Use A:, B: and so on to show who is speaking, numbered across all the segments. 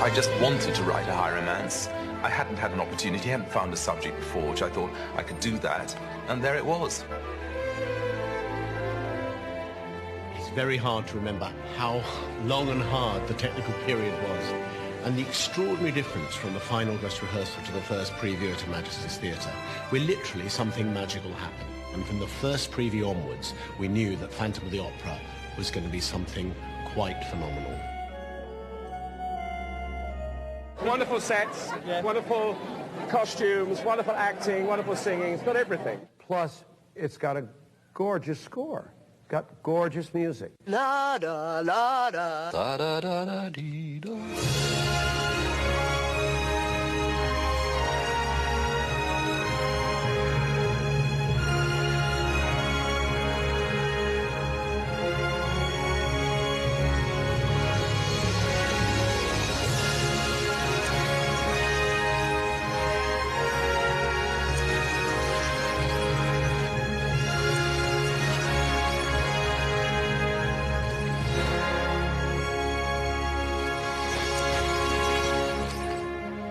A: I just wanted to write a high romance. I hadn't had an opportunity, I hadn't found a subject before, which I thought I could do that, and there it was.
B: It's very hard to remember how long and hard the technical period was, and the extraordinary difference from the final dress rehearsal to the first preview at Her Majesty's Theatre, where literally something magical happened. And from the first preview onwards, we knew that Phantom of the Opera was going to be something quite phenomenal.
C: Wonderful sets, wonderful costumes, wonderful acting, wonderful singing. It's got everything.
D: Plus, it's got a gorgeous score. Got gorgeous music.
E: La da la da.
A: Da da da da dee da.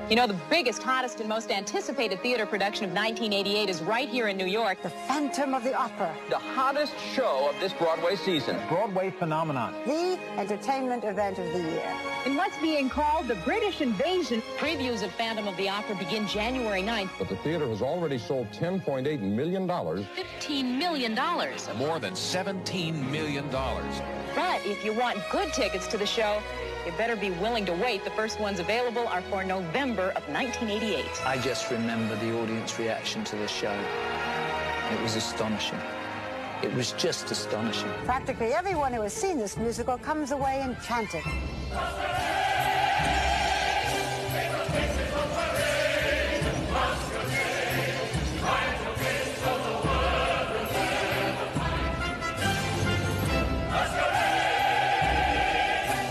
F: You know, the biggest, hottest, and most anticipated theater production of 1988 is right here in New York.
E: The Phantom of the Opera.
G: The hottest show of this Broadway season.
H: Broadway phenomenon.
E: The entertainment event of the year.
F: In what's being called the British Invasion, previews of Phantom of the Opera begin January 9th.
G: But the theater has already sold $10.8 million.
F: $15 million.
I: More than $17 million.
F: But if you want good tickets to the show, you better be willing to wait. The first ones available are for November of 1988.
J: I just remember the audience reaction to the show. It was astonishing. It was just astonishing.
E: Practically everyone who has seen this musical comes away enchanted.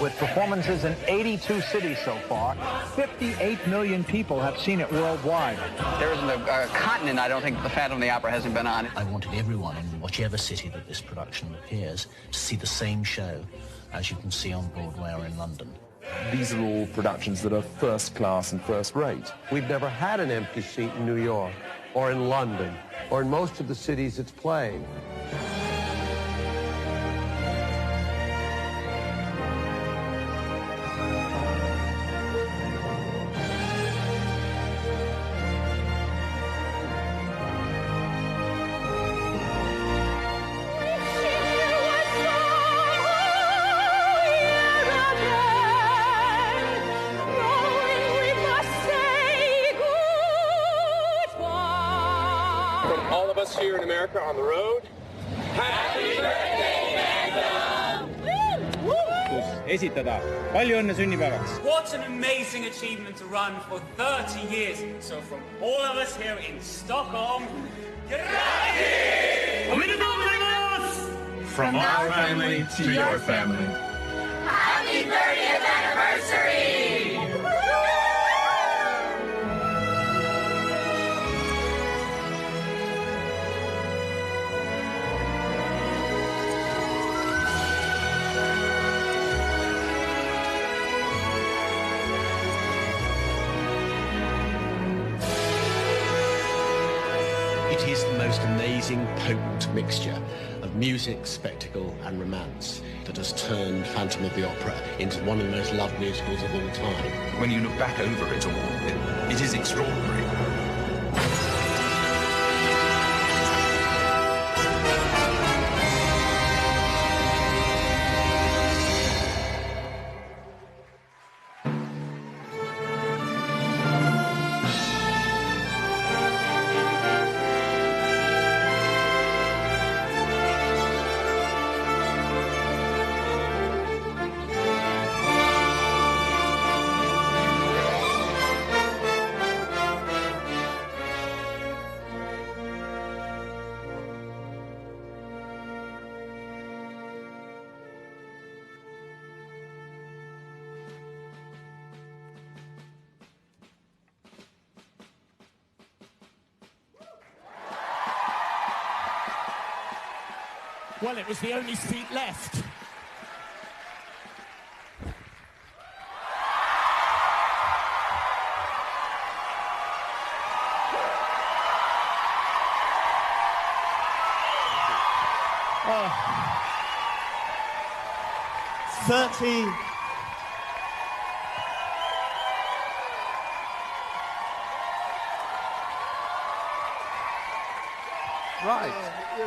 H: With performances in 82 cities so far, 58 million people have seen it worldwide.
K: There isn't a continent, I don't think, the Phantom of the Opera hasn't been on.
L: I wanted everyone in whichever city that this production appears to see the same show as you can see on Broadway or in London.
A: These are all productions that are first class and first rate.
D: We've never had an empty seat in New York, or in London, or in most of the cities it's playing.
C: Here in America on the road. Happy birthday, Phantom!
H: Esitada. Palju õnne sünnipäevaks.
M: What an amazing achievement to run for 30 years. So from all of us here in Stockholm,
I: From our family to your family.
N: Happy 30th anniversary!
B: It is the most amazing, potent mixture of music, spectacle, and romance that has turned Phantom of the Opera into one of the most loved musicals of all time.
A: When you look back over it all, it is extraordinary.
O: Well, it was the only seat left. 30...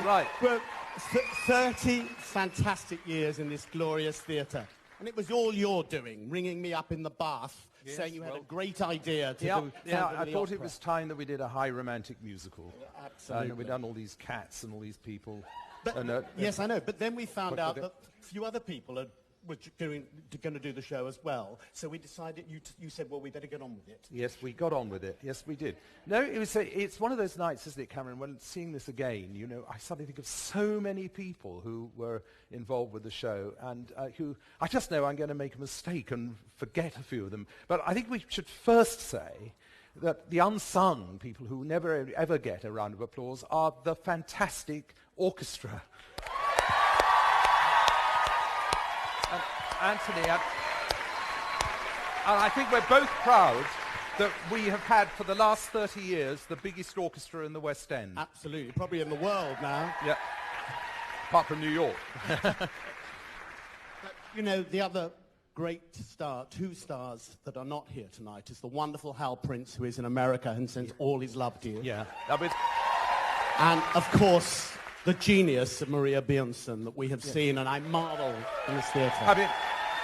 P: Right.
O: Well, 30 fantastic years in this glorious theatre. And it was all your doing, ringing me up in the bath, saying you had a great idea to do.
P: Yeah, I thought it was time that we did a high romantic musical.
O: Absolutely.
P: We've done all these cats and all these people.
O: But, yes, I know. But then we found out that a few other people were going to do the show as well. So we decided, you said, well, we better get on with it.
P: Yes, we got on with it. Yes, we did. No, it's one of those nights, isn't it, Cameron, when seeing this again, you know, I suddenly think of so many people who were involved with the show and who, I just know I'm going to make a mistake and forget a few of them. But I think we should first say that the unsung people who never ever get a round of applause are the fantastic orchestra. Anthony, and I think we're both proud that we have had for the last 30 years the biggest orchestra in the West End.
O: Absolutely, probably in the world now.
P: Yeah, apart from New York.
O: But, you know, the other great star, two stars that are not here tonight is the wonderful Hal Prince, who is in America and sends all his love to you.
P: Yeah.
O: And, of course, the genius of Maria Bjornsson that we have seen, and I marvel in this theatre.
P: I mean,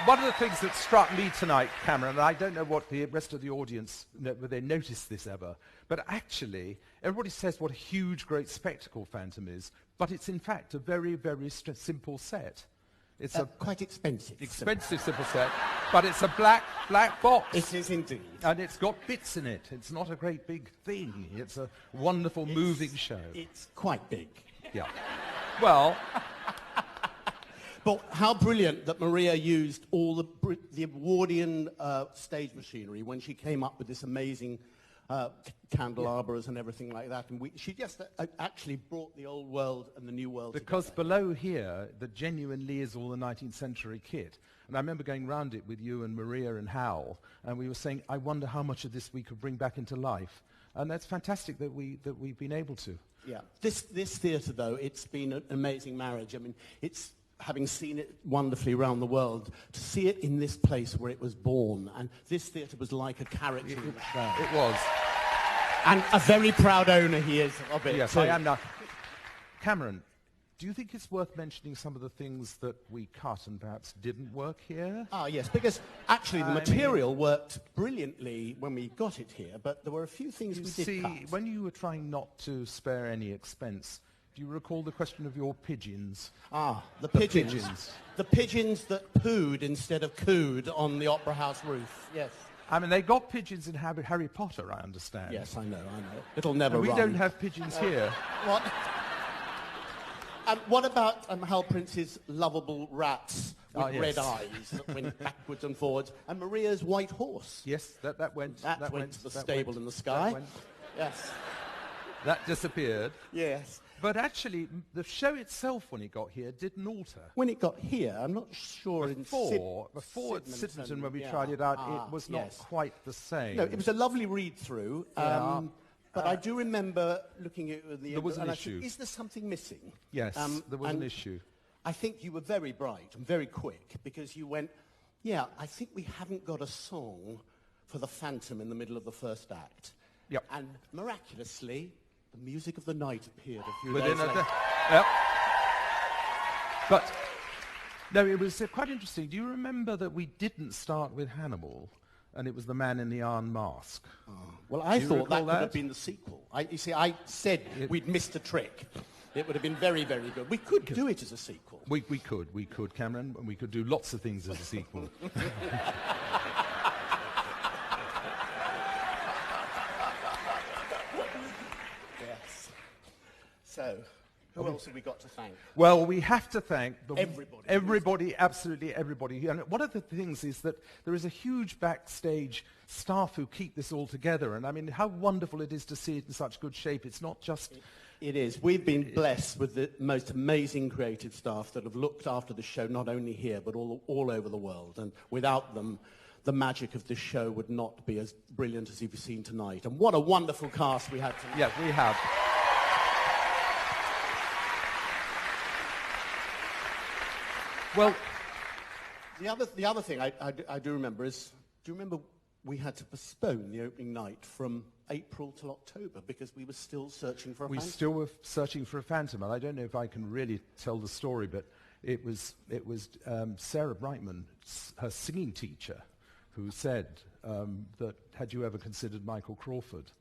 P: one of the things that struck me tonight, Cameron, and I don't know what the rest of the audience, whether they noticed this ever, but actually, everybody says what a huge, great spectacle Phantom is, but it's in fact a very, very simple set. It's a
O: quite expensive.
P: Expensive simple set, but it's a black box.
O: It is indeed.
P: And it's got bits in it. It's not a great big thing. It's a wonderful, moving show.
O: It's quite big.
P: Yeah. Well...
O: But how brilliant that Maria used all the Edwardian stage machinery when she came up with this amazing candelabras and everything like that. And she just actually brought the old world and the new world
P: because
O: together.
P: Below here, the genuinely is all the 19th century kit. And I remember going round it with you and Maria and Hal, and we were saying, I wonder how much of this we could bring back into life. And that's fantastic that we've been able to.
O: Yeah. This theatre, though, it's been an amazing marriage. I mean, it's... having seen it wonderfully around the world, to see it in this place where it was born. And this theatre was like a character in the show.
P: It was.
O: And a very proud owner he is of it.
P: Yes,
O: too.
P: I am now. Cameron, do you think it's worth mentioning some of the things that we cut and perhaps didn't work here?
O: Ah, yes, because actually the material worked brilliantly when we got it here, but there were a few things we did cut.
P: See, when you were trying not to spare any expense, do you recall the question of your pigeons?
O: Ah, the pigeons. The pigeons that pooed instead of cooed on the Opera House roof. Yes.
P: I mean, they got pigeons in Harry Potter, I understand.
O: Yes, I know. It'll never run.
P: We don't have pigeons here.
O: What? And what about Hal Prince's lovable rats with red eyes that went backwards and forwards, and Maria's white horse?
P: Yes, that went.
O: That went to the stable in the sky. Yes.
P: That disappeared.
O: Yes.
P: But actually, the show itself, when it got here, didn't alter.
O: When it got here, I'm not sure.
P: Before at Sydenham, when we tried it out, it was not quite the same.
O: No, it was a lovely read-through. But I do remember looking at the
P: there was an issue.
O: Said, is there something missing?
P: Yes, there was an issue.
O: I think you were very bright and very quick, because you went, yeah, I think we haven't got a song for the Phantom in the middle of the first act.
P: Yep.
O: And miraculously, the music of the night appeared a few days later.
P: Yep. But, no, it was quite interesting. Do you remember that we didn't start with Hannibal, and it was the Man in the Iron Mask?
O: Oh. Well, I thought that could have been the sequel. You see, I said we'd missed a trick. It would have been very, very good. We could do it as a sequel.
P: We could, Cameron, and we could do lots of things as a sequel.
O: So, who else have we got to thank?
P: Well, we have to thank
O: everybody.
P: Everybody, absolutely everybody. And one of the things is that there is a huge backstage staff who keep this all together. And I mean, how wonderful it is to see it in such good shape. It's not just...
O: It is. We've been blessed with the most amazing creative staff that have looked after the show, not only here, but all over the world. And without them, the magic of this show would not be as brilliant as you've seen tonight. And what a wonderful cast we had tonight.
P: Yeah, we have. Well,
O: the other thing I do remember is, do you remember we had to postpone the opening night from April till October because we were still searching for a phantom?
P: We still were searching for a phantom, and I don't know if I can really tell the story, but it was Sarah Brightman, her singing teacher, who said that, had you ever considered Michael Crawford?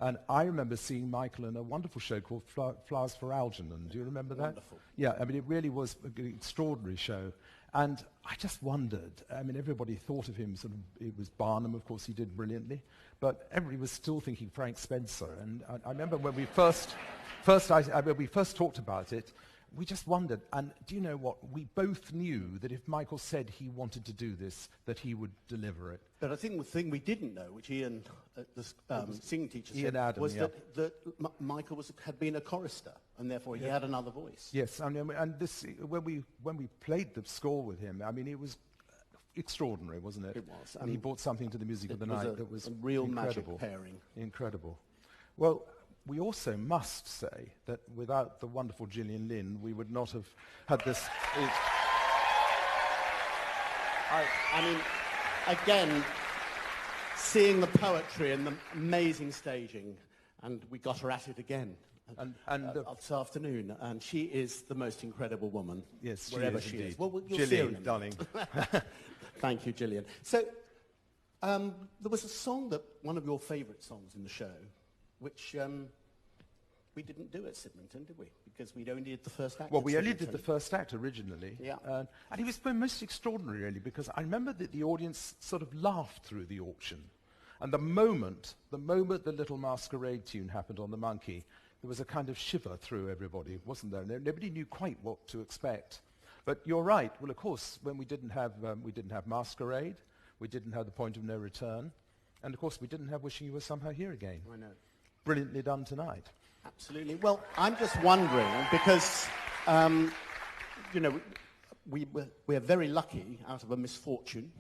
P: And I remember seeing Michael in a wonderful show called Flowers for Algernon. Do you remember that?
O: Wonderful.
P: Yeah, I mean, it really was an extraordinary show. And I just wondered, I mean, everybody thought of him sort of, it was Barnum, of course, he did brilliantly, but everybody was still thinking Frank Spencer. And I remember when we first talked about it, we just wondered, and do you know what? We both knew that if Michael said he wanted to do this, that he would deliver it.
O: But I think the thing we didn't know, which Ian, the singing teacher
P: Ian
O: said,
P: Adam,
O: was
P: yeah.
O: that Michael had been a chorister, and therefore he had another voice.
P: Yes, and this, when we played the score with him, I mean, it was extraordinary, wasn't it?
O: It was.
P: And he brought something to the music of the night that was
O: a real
P: incredible.
O: magic pairing.
P: Incredible. Well, we also must say that without the wonderful Gillian Lynn, we would not have had this.
O: I mean, again, seeing the poetry and the amazing staging, and we got her at it again this afternoon, and she is the most incredible woman.
P: Yes,
O: wherever
P: she
O: she
P: is.
O: is. Well, you'll
P: Gillian,
O: see her in a
P: darling.
O: Thank you, Gillian. So, there was a song that one of your favourite songs in the show, which we didn't do at Sydmonton, did we? Because we'd only did the first act.
P: Well, we only did the first act originally.
O: Yeah.
P: And it was most extraordinary, really, because I remember that the audience sort of laughed through the auction. And the moment the little masquerade tune happened on the Monkey, there was a kind of shiver through everybody, wasn't there? Nobody knew quite what to expect. But you're right. Well, of course, when we didn't have Masquerade, we didn't have The Point of No Return, and of course we didn't have Wishing You Were Somehow Here Again.
O: I know.
P: Brilliantly done tonight.
O: Absolutely. Well, I'm just wondering, because, you know, we're very lucky out of a misfortune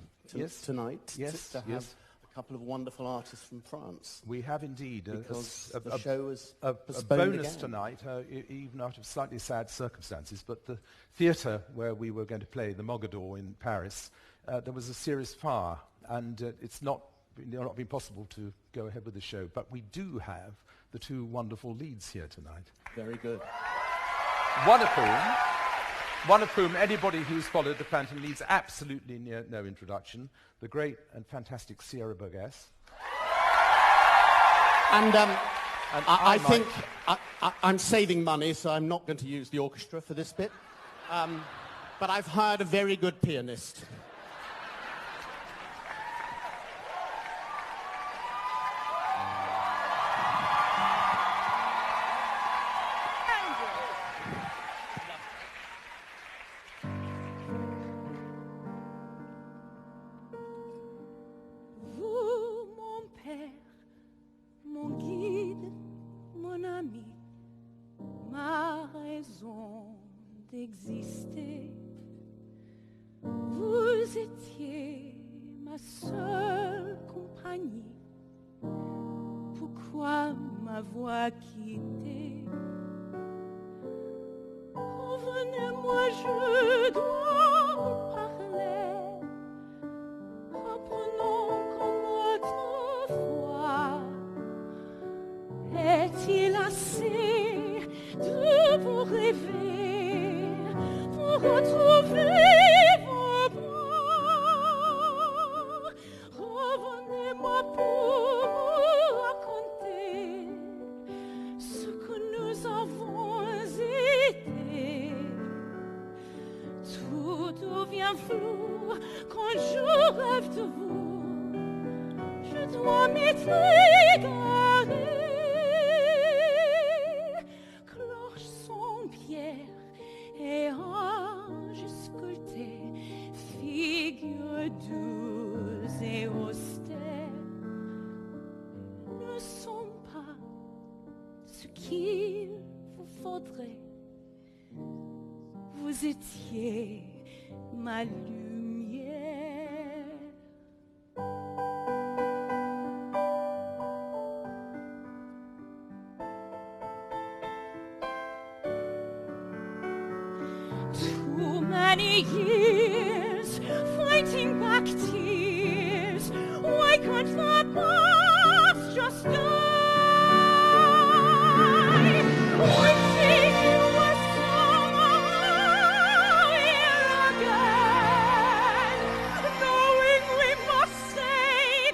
O: tonight to have a couple of wonderful artists from France.
P: We have indeed.
O: Because the show was
P: a
O: postponed
P: bonus
O: again.
P: tonight, even out of slightly sad circumstances, but the theatre where we were going to play, the Mogador in Paris, there was a serious fire, and it's not been possible to go ahead with the show, but we do have the two wonderful leads here tonight.
O: Very good.
P: One of whom anybody who's followed the Phantom needs absolutely no introduction, the great and fantastic Sierra Burgess.
O: And I think I'm saving money, so I'm not going to use the orchestra for this bit. But I've hired a very good pianist.
Q: d'exister. Vous étiez ma seule compagnie. Pourquoi m'avoir quittée? Revenez-moi, je dois vous parler. Reprenons comme autrefois. Est-il assez de vous rêver pour retrouver vos bras? Revenez-moi pour vous raconter ce que nous avons été. Tout devient flou quand je rêve de vous. Je dois m'être égarée. Cloche sans pierre et ange sculpté, figure douce et austère, ne sont pas ce qu'il vous faudrait. Vous étiez ma lumière. Too many years, fighting back tears. Why can't the past just die? Wishing you were somewhere again, knowing we must say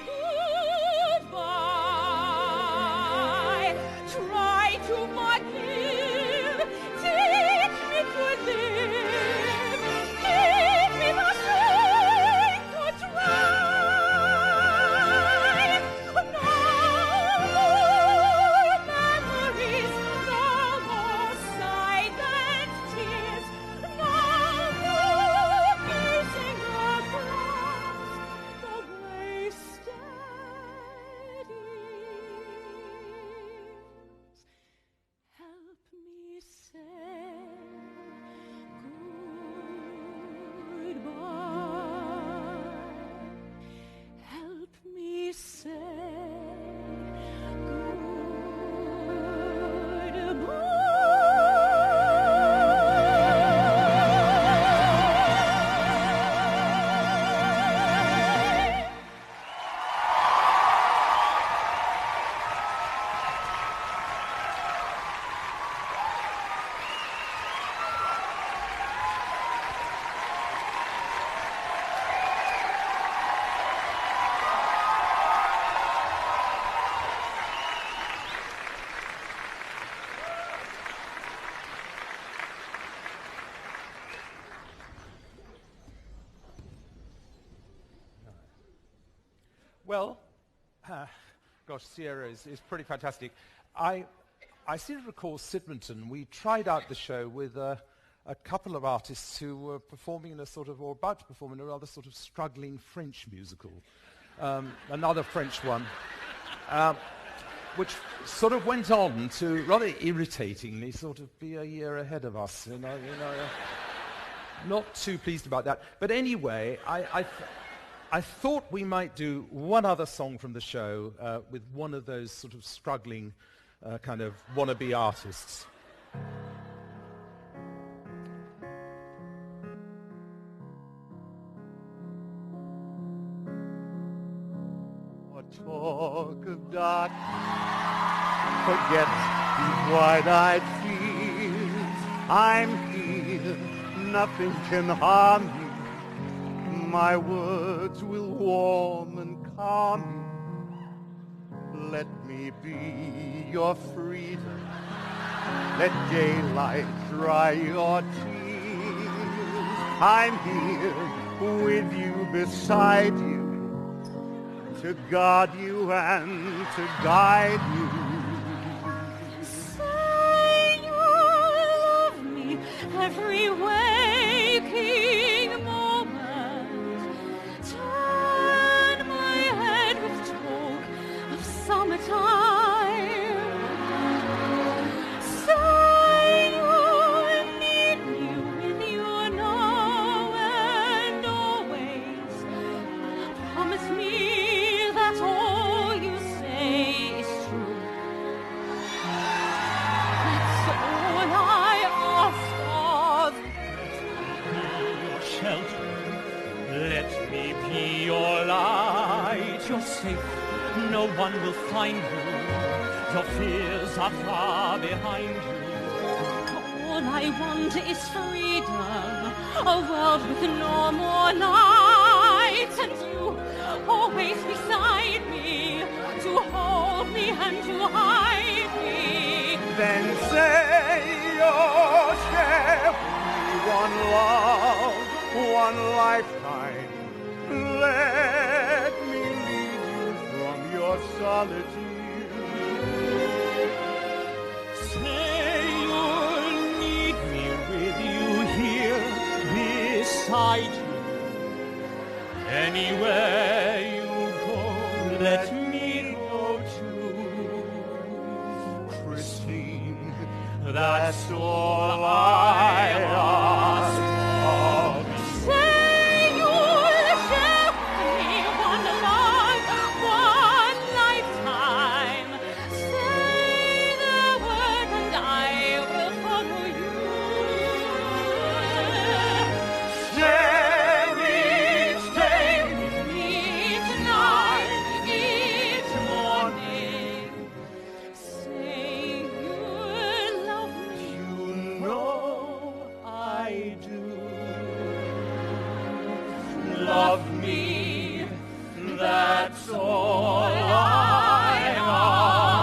Q: goodbye. Try to forgive, teach me to live, give me the strength to try. No more memories, no more silent tears, no more facing across the wasted years. Help me say goodbye. Help me say goodbye.
P: Well, gosh, Sierra is pretty fantastic. I seem to recall Sidmonton. We tried out the show with a couple of artists who were performing in a sort of, or about to perform in a rather sort of struggling French musical. Another French one, which sort of went on to rather irritatingly sort of be a year ahead of us. Not too pleased about that. But anyway, I thought we might do one other song from the show with one of those sort of struggling kind of wannabe artists.
R: Talk of darkness, forget these wide-eyed fears. I'm here, nothing can harm you. My words will warm and calm you. Let me be your freedom. Let daylight dry your tears. I'm here with you, beside you, to guard you and to guide you.
Q: Say you love me every waking moment. Turn my head with talk of summertime. Say you need me with you now and always. Promise me that all you say is true. That's all I ask of
M: Your shelter, let me be your light. You're safe, no one will find you. Your fears are far behind you.
Q: All I want is freedom, a world with no more nights, and you always beside me, to hold me and to hide me.
R: Then say you'll share one love, one lifetime. Let me lead you from your solitude.
M: Say you'll need me with you here beside you. Anywhere you go, let me go too.
R: Christine,
M: that's all I ask of you.
Q: Say you'll share with me one life, one lifetime. Say the word and I will follow you.
M: love me, that's all I ask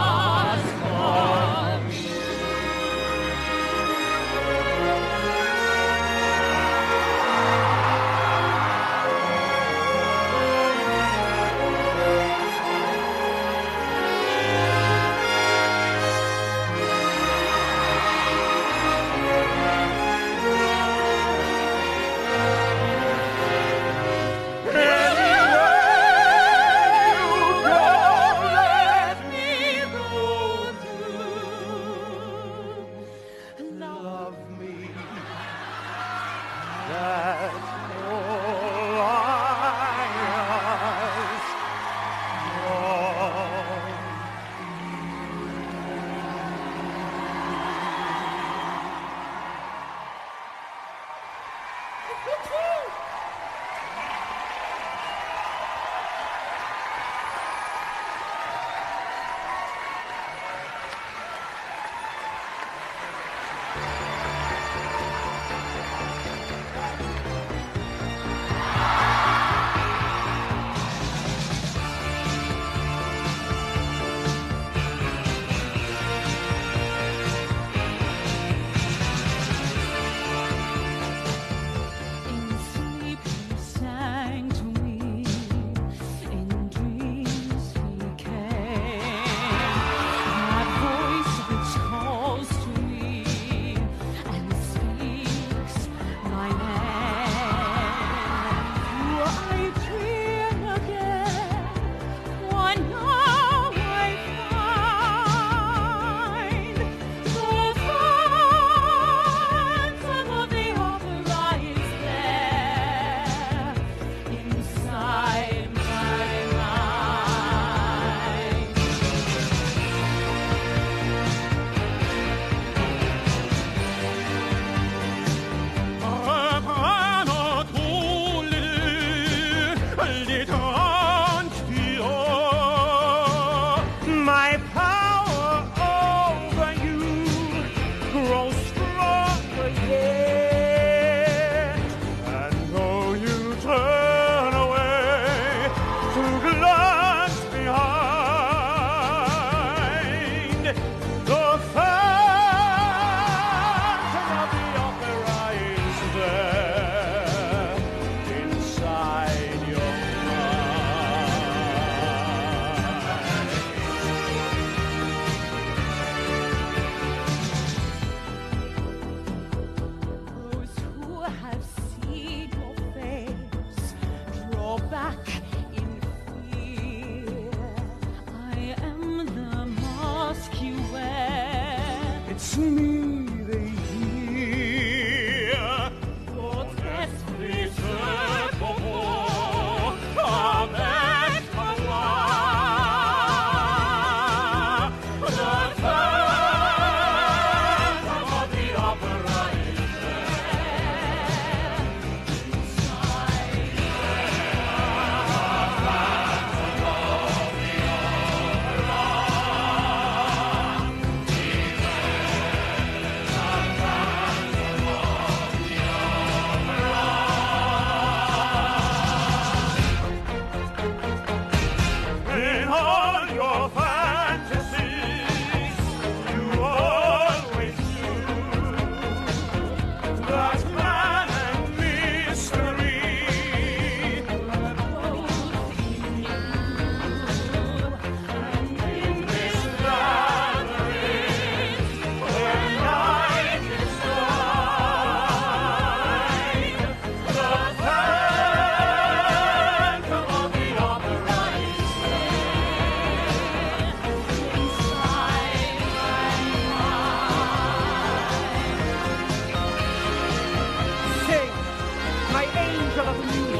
M: of you.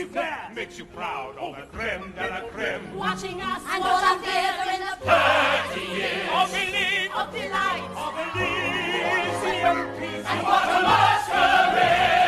M: you fast, makes you proud, all the creme de la creme.
Q: Watching us
N: and all our theater in the
M: 30 years
Q: of belief,
N: of delight,
M: of Elysium peace,
N: and what a masquerade!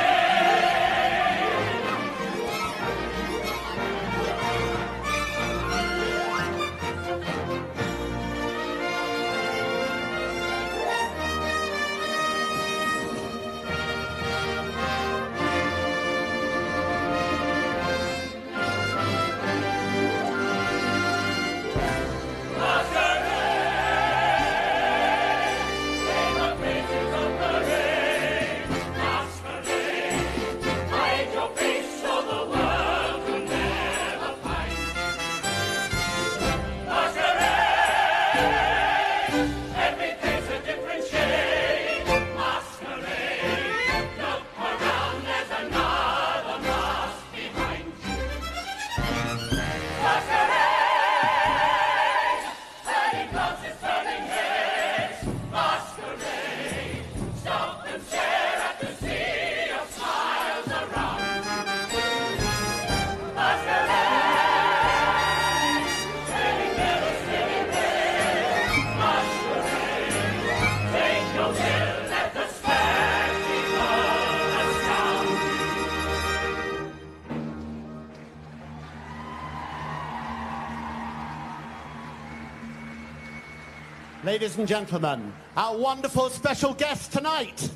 O: Ladies and gentlemen, our wonderful special guest tonight.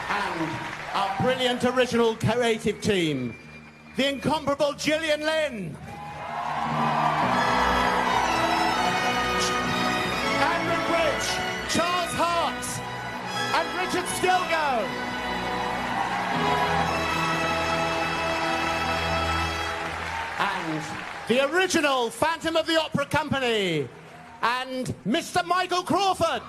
O: And our brilliant original creative team, the incomparable Gillian Lynn. Charles Hart and Richard Stilgo. And the original Phantom of the Opera Company and Mr. Michael Crawford.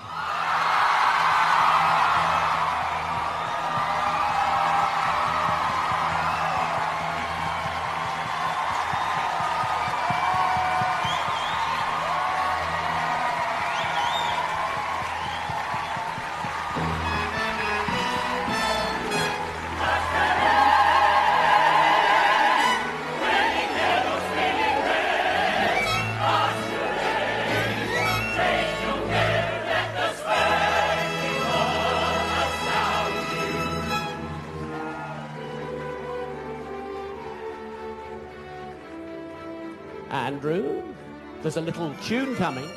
O: Andrew, there's a little tune coming.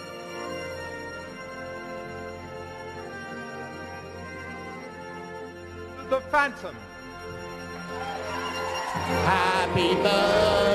P: The Phantom.
O: Happy birthday